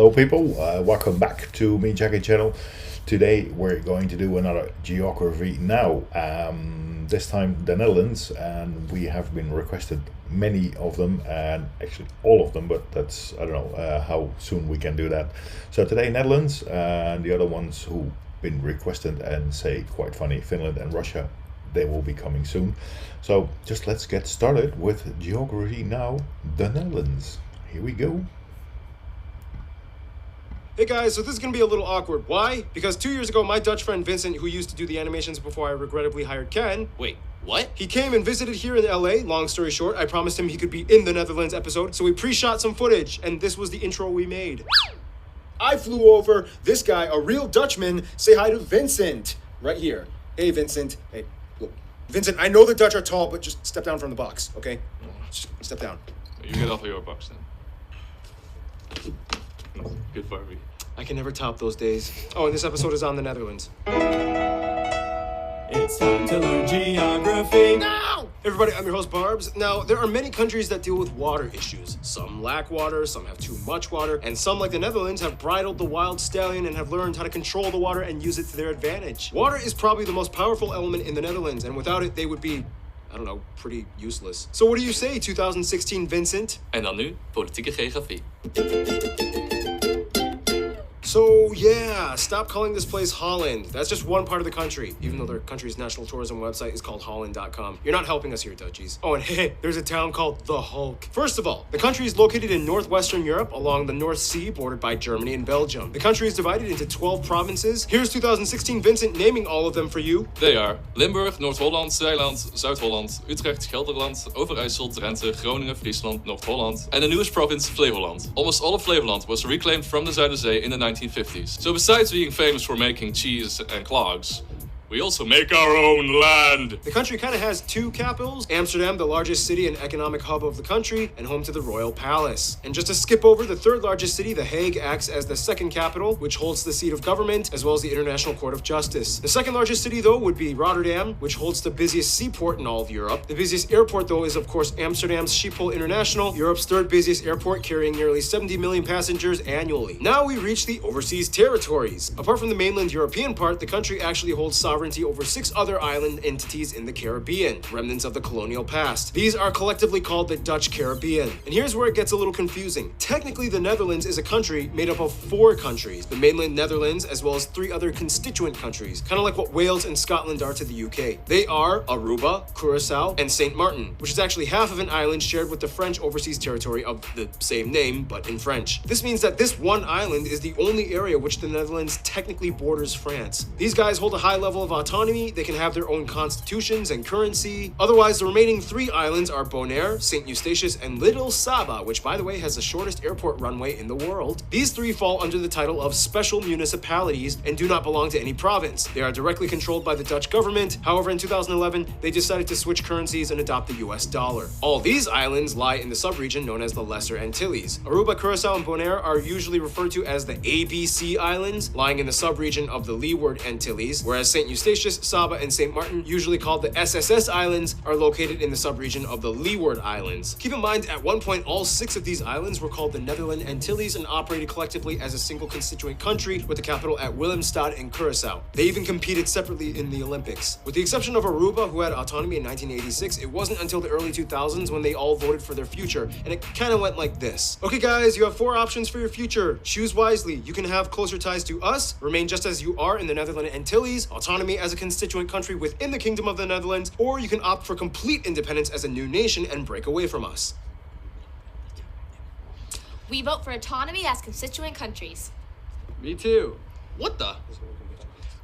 Hello people, welcome back to me Jacky channel. Today we're going to do another geography now, this time the Netherlands, and we have been requested many of them, and actually all of them, but that's, I don't know how soon we can do that. So today Netherlands, and the other ones who've been requested and say quite funny, Finland and Russia, they will be coming soon. So just let's get started with geography now, the Netherlands. Here we go. Hey guys, so this is going to be a little awkward. Why? Because 2 years ago, my Dutch friend Vincent, who used to do the animations before I regrettably hired Ken... Wait, what? He came and visited here in LA. Long story short, I promised him he could be in the Netherlands episode, so we pre-shot some footage, and this was the intro we made. I flew over, this guy, a real Dutchman, say hi to Vincent. Right here. Hey, Vincent. Hey, look. Vincent, I know the Dutch are tall, but just step down from the box, okay? Just step down. You get off of your box then. Good for me. I can never top those days. Oh, and this episode is on the Netherlands. It's time to learn geography. No! Everybody, I'm your host, Barbs. Now, there are many countries that deal with water issues. Some lack water, some have too much water, and some, like the Netherlands, have bridled the wild stallion and have learned how to control the water and use it to their advantage. Water is probably the most powerful element in the Netherlands, and without it, they would be, I don't know, pretty useless. So what do you say, 2016 Vincent? En dan nu, politieke geografie. So, yeah, stop calling this place Holland. That's just one part of the country, even though their country's national tourism website is called Holland.com. You're not helping us here, Dutchies. Oh, and hey, there's a town called The Hulk. First of all, the country is located in northwestern Europe along the North Sea, bordered by Germany and Belgium. The country is divided into 12 provinces. Here's 2016 Vincent naming all of them for you. They are Limburg, Noord-Holland, Zeeland, Zuid-Holland, Utrecht, Gelderland, Overijssel, Drenthe, Groningen, Friesland, North-Holland, and the newest province, Flevoland. Almost all of Flevoland was reclaimed from the Zuiderzee in the 1950s. So besides being famous for making cheese and clogs, we also make our own land. The country kind of has two capitals. Amsterdam, the largest city and economic hub of the country, and home to the Royal Palace. And just to skip over, the third largest city, The Hague, acts as the second capital, which holds the seat of government, as well as the International Court of Justice. The second largest city, though, would be Rotterdam, which holds the busiest seaport in all of Europe. The busiest airport, though, is, of course, Amsterdam's Schiphol International, Europe's third busiest airport, carrying nearly 70 million passengers annually. Now we reach the overseas territories. Apart from the mainland European part, the country actually holds sovereignty over 6 other island entities in the Caribbean, remnants of the colonial past. These are collectively called the Dutch Caribbean. And here's where it gets a little confusing. Technically, the Netherlands is a country made up of 4 countries, the mainland Netherlands, as well as 3 other constituent countries, kind of like what Wales and Scotland are to the UK. They are Aruba, Curacao, and Saint Martin, which is actually half of an island shared with the French overseas territory of the same name, but in French. This means that this one island is the only area which the Netherlands technically borders France. These guys hold a high level of autonomy. They can have their own constitutions and currency. Otherwise, the remaining 3 islands are Bonaire, St. Eustatius, and Little Saba, which, by the way, has the shortest airport runway in the world. These 3 fall under the title of special municipalities and do not belong to any province. They are directly controlled by the Dutch government. However, in 2011, they decided to switch currencies and adopt the US dollar. All these islands lie in the subregion known as the Lesser Antilles. Aruba, Curacao, and Bonaire are usually referred to as the ABC Islands, lying in the subregion of the Leeward Antilles, whereas St. Eustatius, Saba, and St. Martin, usually called the SSS Islands, are located in the subregion of the Leeward Islands. Keep in mind, at one point, all 6 of these islands were called the Netherland Antilles and operated collectively as a single constituent country with the capital at Willemstad in Curacao. They even competed separately in the Olympics. With the exception of Aruba, who had autonomy in 1986, it wasn't until the early 2000s when they all voted for their future, and it kind of went like this. Okay guys, you have 4 options for your future. Choose wisely. You can have closer ties to us, remain just as you are in the Netherland Antilles, autonomy as a constituent country within the Kingdom of the Netherlands, or you can opt for complete independence as a new nation and break away from us. We vote for autonomy as constituent countries. Me too. What the?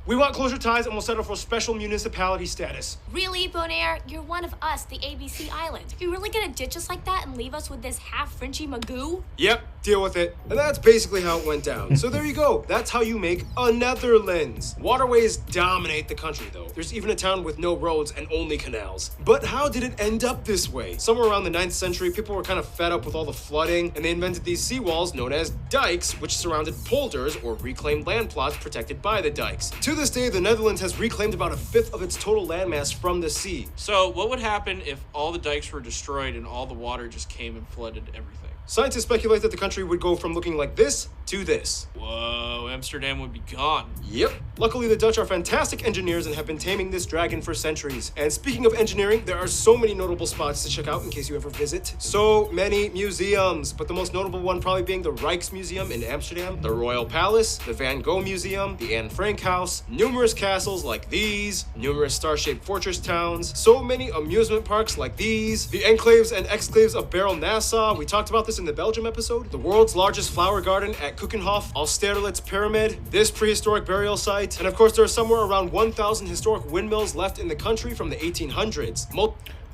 We want closer ties and we'll settle for special municipality status. Really, Bonaire? You're one of us, the ABC Island. You really gonna ditch us like that and leave us with this half-Frenchy magoo? Yep, deal with it. And that's basically how it went down. So there you go. That's how you make a Netherlands. Waterways dominate the country, though. There's even a town with no roads and only canals. But how did it end up this way? Somewhere around the 9th century, people were kind of fed up with all the flooding, and they invented these seawalls known as dikes, which surrounded polders, or reclaimed land plots protected by the dikes. To this day, the Netherlands has reclaimed about 1/5 of its total landmass from the sea. So what would happen if all the dikes were destroyed and all the water just came and flooded everything? Scientists speculate that the country would go from looking like this to this. Whoa, Amsterdam would be gone. Yep. Luckily, the Dutch are fantastic engineers and have been taming this dragon for centuries. And speaking of engineering, there are so many notable spots to check out in case you ever visit. So many museums, but the most notable one probably being the Rijksmuseum in Amsterdam, the Royal Palace, the Van Gogh Museum, the Anne Frank House, numerous castles like these, numerous star-shaped fortress towns, so many amusement parks like these, the enclaves and exclaves of Barrel Nassau. We talked about this in the Belgium episode. The world's largest flower garden at Keukenhof, Austerlitz Pyramid, this prehistoric burial site, and of course there are somewhere around 1,000 historic windmills left in the country from the 1800s.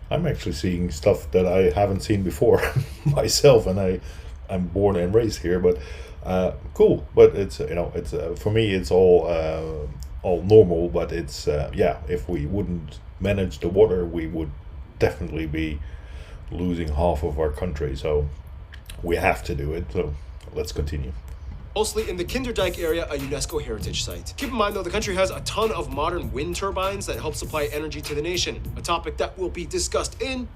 I'm actually seeing stuff that I haven't seen before myself, and I'm born and raised here, but cool. But it's it's for me it's all normal. But it's if we wouldn't manage the water, we would definitely be losing half of our country. So we have to do it. So let's continue. Mostly in the Kinderdijk area, a UNESCO heritage site. Keep in mind though, the country has a ton of modern wind turbines that help supply energy to the nation, a topic that will be discussed in...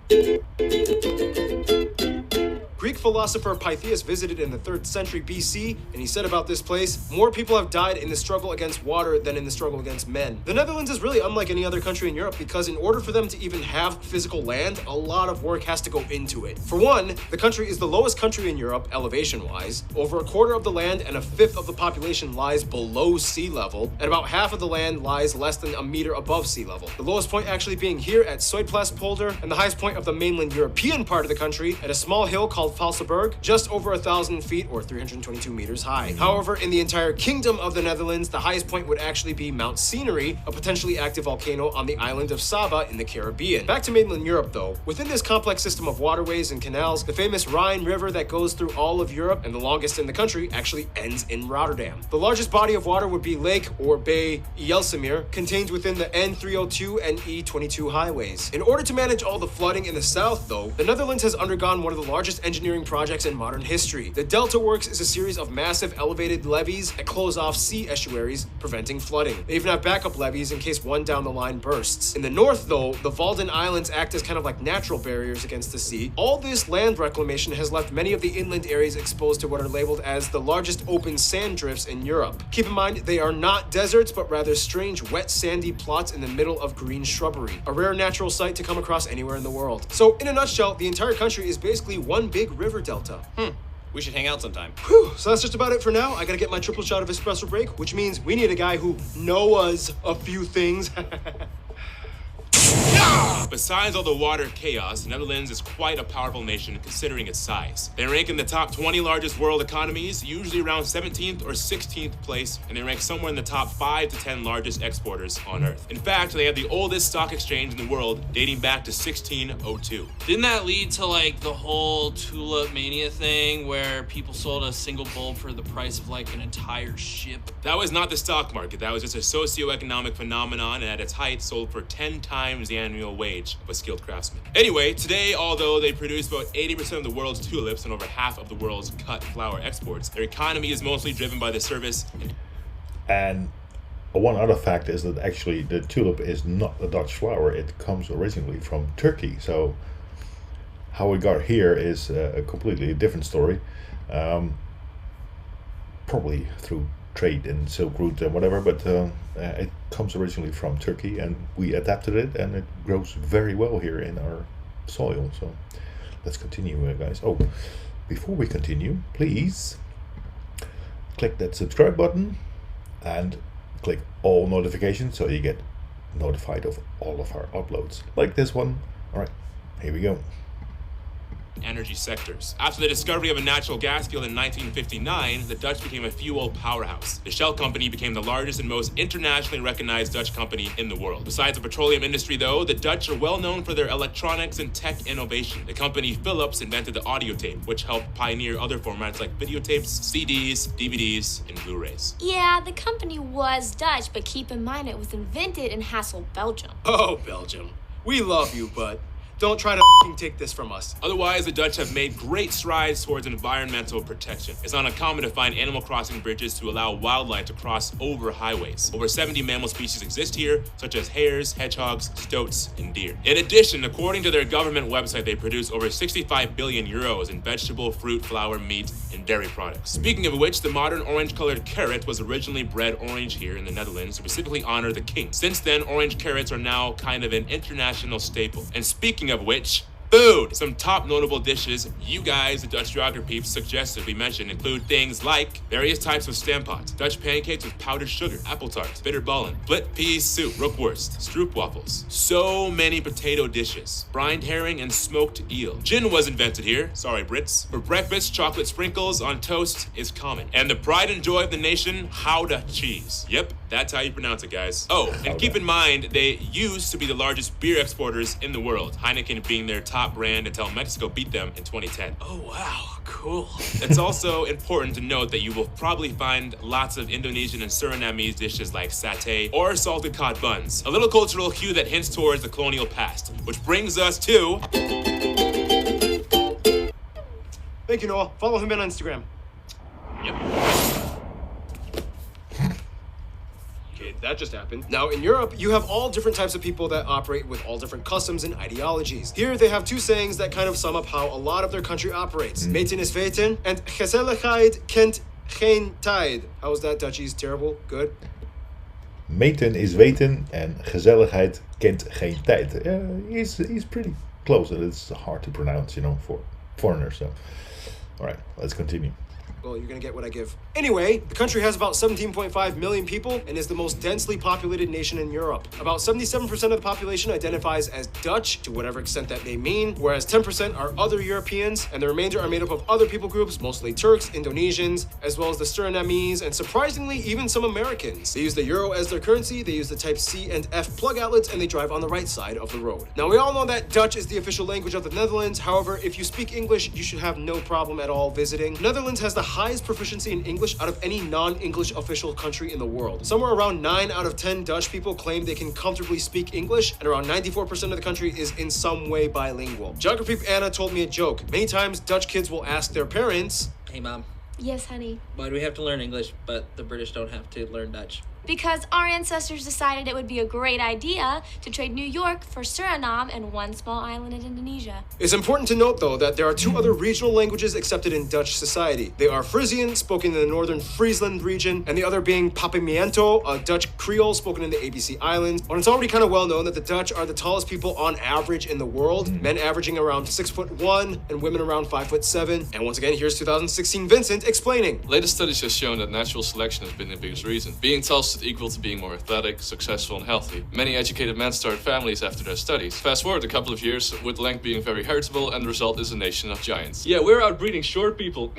Greek philosopher Pythias visited in the 3rd century BC, and he said about this place, more people have died in the struggle against water than in the struggle against men. The Netherlands is really unlike any other country in Europe because in order for them to even have physical land, a lot of work has to go into it. For one, the country is the lowest country in Europe, elevation-wise. Over a quarter of the land and a fifth of the population lies below sea level, and about half of the land lies less than a meter above sea level. The lowest point actually being here at Zuidplaspolder, and the highest point of the mainland European part of the country at a small hill called Valseberg, just over 1,000 feet or 322 meters high. However, in the entire kingdom of the Netherlands, the highest point would actually be Mount Scenery, a potentially active volcano on the island of Saba in the Caribbean. Back to mainland Europe though, within this complex system of waterways and canals, the famous Rhine River that goes through all of Europe and the longest in the country actually ends in Rotterdam. The largest body of water would be Lake or Bay Ijsselmeer, contained within the N302 and E22 highways. In order to manage all the flooding in the south though, the Netherlands has undergone one of the largest engineering projects in modern history. The Delta Works is a series of massive elevated levees that close off sea estuaries, preventing flooding. They even have backup levees in case one down the line bursts. In the north though, the Walden Islands act as kind of like natural barriers against the sea. All this land reclamation has left many of the inland areas exposed to what are labeled as the largest open sand drifts in Europe. Keep in mind, they are not deserts, but rather strange wet sandy plots in the middle of green shrubbery. A rare natural sight to come across anywhere in the world. So in a nutshell, the entire country is basically one big river delta. We should hang out sometime. Whew, so that's just about it for now. I gotta get my triple shot of espresso break, which means we need a guy who knows a few things. Besides all the water chaos, the Netherlands is quite a powerful nation considering its size. They rank in the top 20 largest world economies, usually around 17th or 16th place, and they rank somewhere in the top 5 to 10 largest exporters on Earth. In fact, they have the oldest stock exchange in the world, dating back to 1602. Didn't that lead to like the whole tulip mania thing where people sold a single bulb for the price of like an entire ship? That was not the stock market. That was just a socioeconomic phenomenon, and at its height sold for 10 times the annual wage of a skilled craftsman. Anyway, today, although they produce about 80% of the world's tulips and over half of the world's cut flower exports, their economy is mostly driven by the service. And one other fact is that actually the tulip is not a Dutch flower. It comes originally from Turkey. So how it got here is a completely different story. Probably through trade and Silk Route and whatever, but it comes originally from Turkey, and we adapted it, and it grows very well here in our soil. So let's continue, guys. Oh, before we continue, please click that subscribe button and click all notifications so you get notified of all of our uploads, like this one. All right, here we go. Energy sectors. After the discovery of a natural gas field in 1959, the Dutch became a fuel powerhouse. The Shell company became the largest and most internationally recognized Dutch company in the world. Besides the petroleum industry though, the Dutch are well known for their electronics and tech innovation. The company Philips invented the audio tape, which helped pioneer other formats like videotapes, CDs, DVDs, and Blu-rays. Yeah, the company was Dutch, but keep in mind it was invented in Hasselt, Belgium. Oh, Belgium. We love you, but Don't try to take this from us. Otherwise, the Dutch have made great strides towards environmental protection. It's not uncommon to find animal crossing bridges to allow wildlife to cross over highways. Over 70 mammal species exist here, such as hares, hedgehogs, stoats, and deer. In addition, according to their government website, they produce over 65 billion euros in vegetable, fruit, flour, meat, and dairy products. Speaking of which, the modern orange-colored carrot was originally bred orange here in the Netherlands to specifically honor the king. Since then, orange carrots are now kind of an international staple. And speaking of which, food! Some top notable dishes you guys, the Dutch geography peeps, suggested we mention include things like various types of stamppot, Dutch pancakes with powdered sugar, apple tarts, bitterballen, split pea soup, rookworst, stroopwafels. So many potato dishes, brined herring and smoked eel. Gin was invented here, sorry Brits. For breakfast, chocolate sprinkles on toast is common. And the pride and joy of the nation, Gouda cheese. Yep, that's how you pronounce it, guys. Oh, and keep in mind, they used to be the largest beer exporters in the world, Heineken being their top brand until Mexico beat them in 2010. Oh, wow. Cool. It's also important to note that you will probably find lots of Indonesian and Surinamese dishes like satay or salted cod buns. A little cultural hue that hints towards the colonial past, which brings us to... Thank you, Noah. Follow him on Instagram. Yep. That just happened. Now, in Europe, you have all different types of people that operate with all different customs and ideologies. Here, they have two sayings that kind of sum up how a lot of their country operates. Meten is weten, and gezelligheid kent geen tijd. How was that, Dutchies? Terrible? Good? Meten is weten and gezelligheid kent geen tijd. He's pretty close, and it's hard to pronounce, for foreigners. So, all right, let's continue. Well, you're gonna get what I give. Anyway, the country has about 17.5 million people and is the most densely populated nation in Europe. About 77% of the population identifies as Dutch, to whatever extent that may mean, whereas 10% are other Europeans, and the remainder are made up of other people groups, mostly Turks, Indonesians, as well as the Surinamese, and surprisingly, even some Americans. They use the euro as their currency, they use the type C and F plug outlets, and they drive on the right side of the road. Now, we all know that Dutch is the official language of the Netherlands. However, if you speak English, you should have no problem at all visiting. Netherlands has the highest proficiency in English out of any non-English official country in the world. Somewhere around 9 out of 10 Dutch people claim they can comfortably speak English, and around 94% of the country is in some way bilingual. Geography Anna told me a joke. Many times, Dutch kids will ask their parents, "Hey Mom, Yes, honey. why do we have to learn English, but the British don't have to learn Dutch?" Because our ancestors decided it would be a great idea to trade New York for Suriname and one small island in Indonesia. It's important to note, though, that there are two other regional languages accepted in Dutch society. They are Frisian, spoken in the northern Friesland region, and the other being Papiamento, a Dutch Creole spoken in the ABC Islands. When it's already kind of well known that the Dutch are the tallest people on average in the world, men averaging around 6'1" and women around 5'7". And once again, here's 2016 Vincent explaining. Latest studies have shown that natural selection has been the biggest reason. Being tall is equal to being more athletic, successful, and healthy. Many educated men start families after their studies. Fast forward a couple of years, with length being very heritable, and the result is a nation of giants. Yeah, we're outbreeding short people.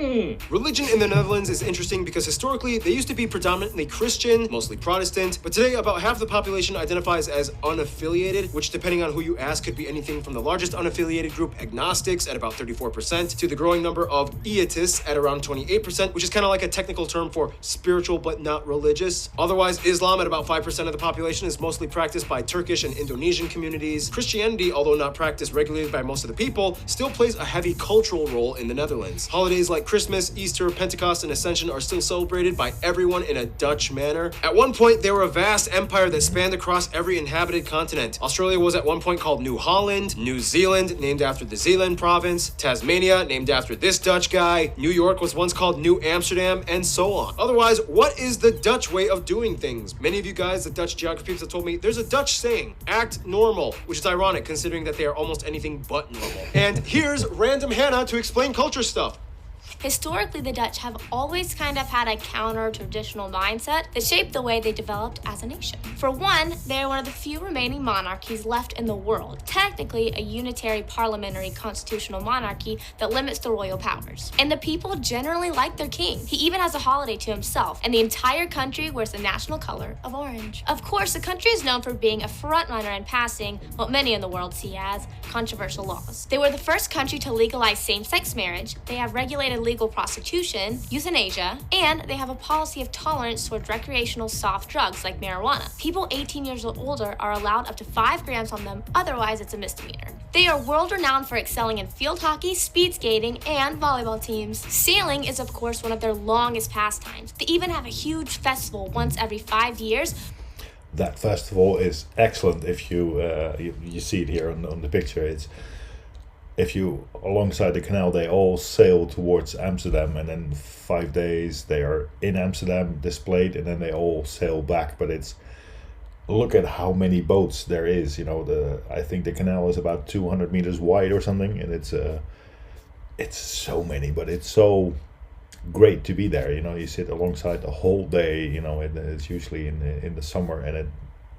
Religion in the Netherlands is interesting because historically they used to be predominantly Christian, mostly Protestant, but today about half the population identifies as unaffiliated, which depending on who you ask could be anything from the largest unaffiliated group, agnostics, at about 34%, to the growing number of atheists at around 28%, which is kind of like a technical term for spiritual but not religious. Otherwise, Islam at about 5% of the population is mostly practiced by Turkish and Indonesian communities. Christianity, although not practiced regularly by most of the people, still plays a heavy cultural role in the Netherlands. Holidays like Christmas, Easter, Pentecost, and Ascension are still celebrated by everyone in a Dutch manner. At one point, they were a vast empire that spanned across every inhabited continent. Australia was at one point called New Holland, New Zealand, named after the Zeeland province, Tasmania, named after this Dutch guy, New York was once called New Amsterdam, and so on. Otherwise, what is the Dutch way of doing things? Many of you guys, the Dutch geography peeps, have told me there's a Dutch saying, act normal, which is ironic considering that they are almost anything but normal. And here's random Hannah to explain culture stuff. Historically, the Dutch have always kind of had a counter-traditional mindset that shaped the way they developed as a nation. For one, they are one of the few remaining monarchies left in the world, technically a unitary parliamentary constitutional monarchy that limits the royal powers. And the people generally like their king. He even has a holiday to himself, and the entire country wears the national color of orange. Of course, the country is known for being a frontrunner in passing what many in the world see as controversial laws. They were the first country to legalize same-sex marriage, they have regulated legal prostitution, euthanasia, and they have a policy of tolerance towards recreational soft drugs like marijuana. People 18 years or older are allowed up to 5 grams on them, otherwise it's a misdemeanor. They are world-renowned for excelling in field hockey, speed skating, and volleyball teams. Sailing is, of course, one of their longest pastimes. They even have a huge festival once every 5 years. That festival is excellent. If you see it here on the picture, it's if you alongside the canal, they all sail towards Amsterdam, and then 5 days they are in Amsterdam displayed, and then they all sail back. But it's, look at how many boats there is. I think the canal is about 200 meters wide or something, and it's so many, but it's so great to be there. You sit alongside the whole day, and it's usually in the summer, and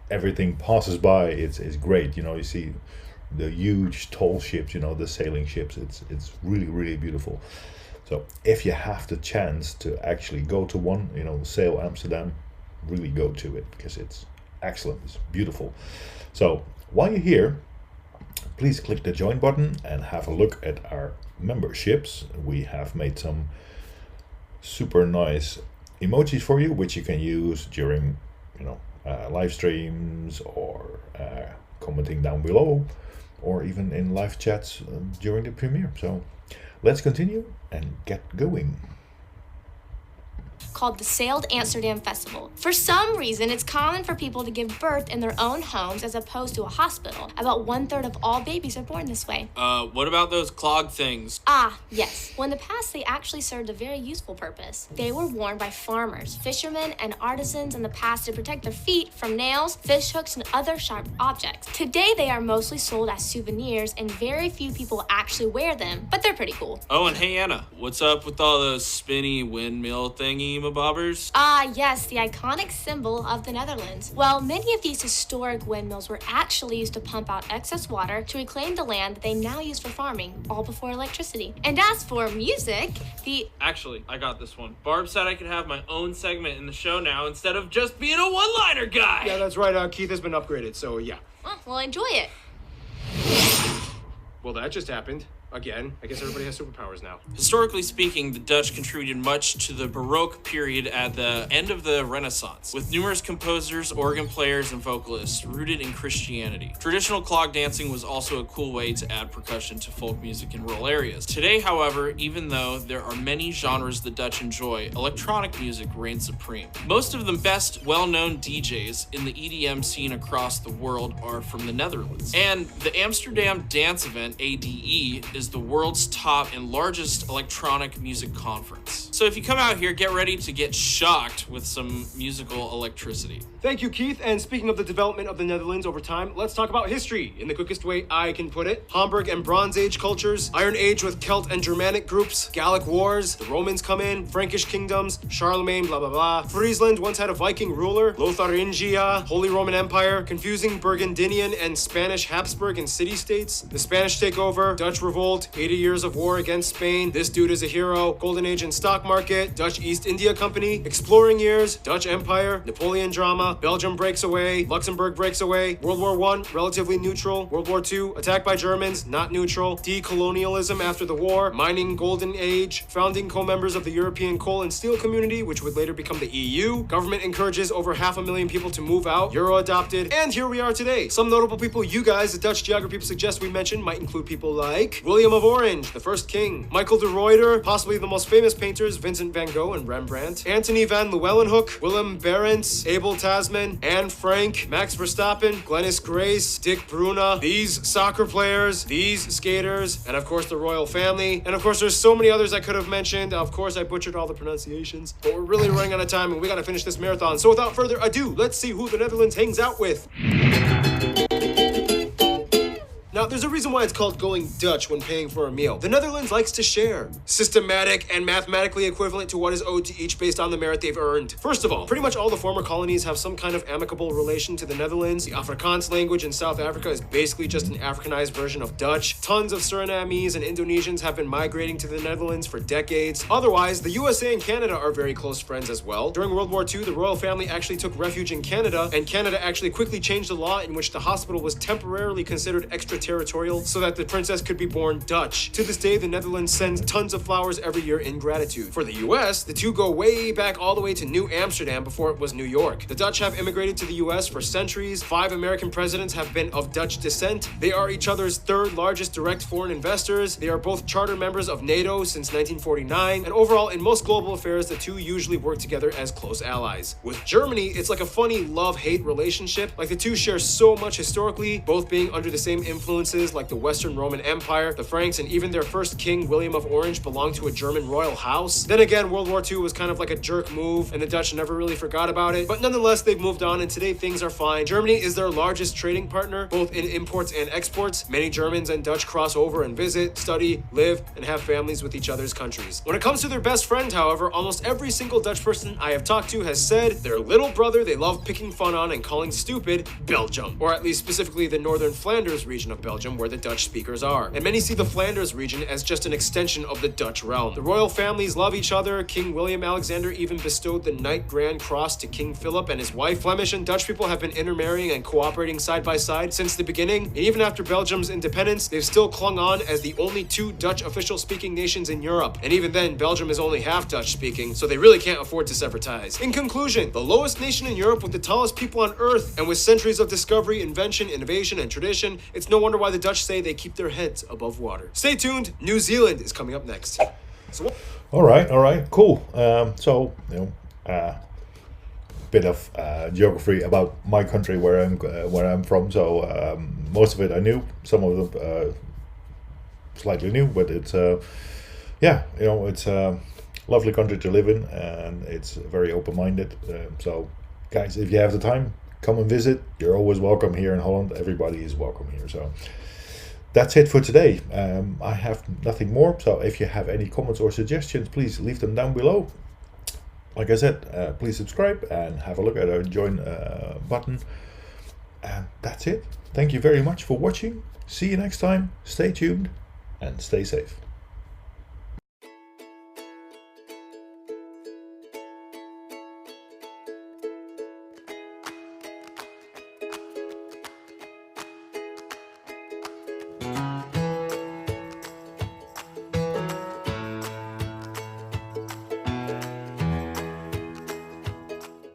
everything passes by. It's great. You see the huge tall ships, the sailing ships. It's really, really beautiful. So if you have the chance to actually go to one, sail Amsterdam, really go to it, because it's excellent. It's beautiful. So while you're here, please click the join button and have a look at our memberships. We have made some super nice emojis for you, which you can use during live streams, or commenting down below, or even in live chats during the premiere. So let's continue and get going. Called the Sailed Amsterdam Festival. For some reason, it's common for people to give birth in their own homes as opposed to a hospital. About 1/3 of all babies are born this way. What about those clog things? Ah, yes. Well, in the past, they actually served a very useful purpose. They were worn by farmers, fishermen, and artisans in the past to protect their feet from nails, fish hooks, and other sharp objects. Today, they are mostly sold as souvenirs, and very few people actually wear them, but they're pretty cool. Oh, and hey, Anna, what's up with all those spinny windmill thingy-mabobbers? Ah, yes, the iconic symbol of the Netherlands. Well, many of these historic windmills were actually used to pump out excess water to reclaim the land that they now use for farming, all before electricity. And as for music, Actually, I got this one. Barb said I could have my own segment in the show now instead of just being a one-liner guy! Yeah, that's right. Keith has been upgraded, so yeah. Oh, well, enjoy it. Well, that just happened. Again, I guess everybody has superpowers now. Historically speaking, the Dutch contributed much to the Baroque period at the end of the Renaissance, with numerous composers, organ players, and vocalists rooted in Christianity. Traditional clog dancing was also a cool way to add percussion to folk music in rural areas. Today, however, even though there are many genres the Dutch enjoy, electronic music reigns supreme. Most of the best well-known DJs in the EDM scene across the world are from the Netherlands. And the Amsterdam Dance Event, ADE, is the world's top and largest electronic music conference. So if you come out here, get ready to get shocked with some musical electricity. Thank you, Keith. And speaking of the development of the Netherlands over time, let's talk about history in the quickest way I can put it. Hamburg and Bronze Age cultures, Iron Age with Celt and Germanic groups, Gallic wars, the Romans come in, Frankish kingdoms, Charlemagne, blah, blah, blah. Friesland once had a Viking ruler, Lotharingia, Holy Roman Empire, confusing Burgundian and Spanish Habsburg and city-states, the Spanish takeover, Dutch revolt, 80 years of war against Spain, this dude is a hero, Golden Age and stock market, Dutch East India Company, exploring years, Dutch Empire, Napoleon drama, Belgium breaks away, Luxembourg breaks away, World War I, relatively neutral, World War II, attacked by Germans, not neutral, decolonialism after the war, mining Golden Age, founding co-members of the European Coal and Steel Community, which would later become the EU, government encourages over 500,000 people to move out, Euro adopted, and here we are today. Some notable people you guys, the Dutch geography people suggest we mention, might include people like William of Orange, the first king, Michael de Ruyter, possibly the most famous painters, Vincent van Gogh and Rembrandt, Antony van Leeuwenhoek, Willem Barents, Abel Tasman, Anne Frank, Max Verstappen, Glennis Grace, Dick Bruna, these soccer players, these skaters, and of course the royal family, and of course there's so many others I could have mentioned. Of course I butchered all the pronunciations, but we're really running out of time and we gotta finish this marathon. So without further ado, let's see who the Netherlands hangs out with. Now, there's a reason why it's called going Dutch when paying for a meal. The Netherlands likes to share. Systematic and mathematically equivalent to what is owed to each based on the merit they've earned. First of all, pretty much all the former colonies have some kind of amicable relation to the Netherlands. The Afrikaans language in South Africa is basically just an Africanized version of Dutch. Tons of Surinamese and Indonesians have been migrating to the Netherlands for decades. Otherwise, the USA and Canada are very close friends as well. During World War II, the royal family actually took refuge in Canada, and Canada actually quickly changed the law in which the hospital was temporarily considered extraterritorial territorial so that the princess could be born Dutch. To this day, the Netherlands sends tons of flowers every year in gratitude. For the US, the two go way back all the way to New Amsterdam before it was New York. The Dutch have immigrated to the US for centuries. 5 American presidents have been of Dutch descent. They are each other's third largest direct foreign investors. They are both charter members of NATO since 1949. And overall, in most global affairs, the two usually work together as close allies. With Germany, it's like a funny love-hate relationship. Like the two share so much historically, both being under the same influences like the Western Roman Empire, the Franks, and even their first king, William of Orange, belonged to a German royal house. Then again, World War II was kind of like a jerk move, and the Dutch never really forgot about it. But nonetheless, they've moved on, and today things are fine. Germany is their largest trading partner, both in imports and exports. Many Germans and Dutch cross over and visit, study, live, and have families with each other's countries. When it comes to their best friend, however, almost every single Dutch person I have talked to has said their little brother they love picking fun on and calling stupid, Belgium. Or at least specifically the northern Flanders region of Belgium, where the Dutch speakers are. And many see the Flanders region as just an extension of the Dutch realm. The royal families love each other. King William Alexander even bestowed the Knight Grand Cross to King Philip and his wife. Flemish and Dutch people have been intermarrying and cooperating side by side since the beginning. And even after Belgium's independence, they've still clung on as the only 2 Dutch official speaking nations in Europe. And even then, Belgium is only half Dutch speaking, so they really can't afford to sever ties. In conclusion, the lowest nation in Europe with the tallest people on earth, and with centuries of discovery, invention, innovation, and tradition, it's no wonder why the Dutch say they keep their heads above water. Stay tuned, New Zealand is coming up next. So, All right, cool. Bit of geography about my country where I'm from. So most of it I knew, some of them slightly new, but it's it's a lovely country to live in, and it's very open-minded. So guys, if you have the time, come and visit. You're always welcome here in Holland. Everybody is welcome here. So that's it for today. I have nothing more. So if you have any comments or suggestions, please leave them down below. Like I said, please subscribe and have a look at our join button. And that's it. Thank you very much for watching. See you next time. Stay tuned and stay safe.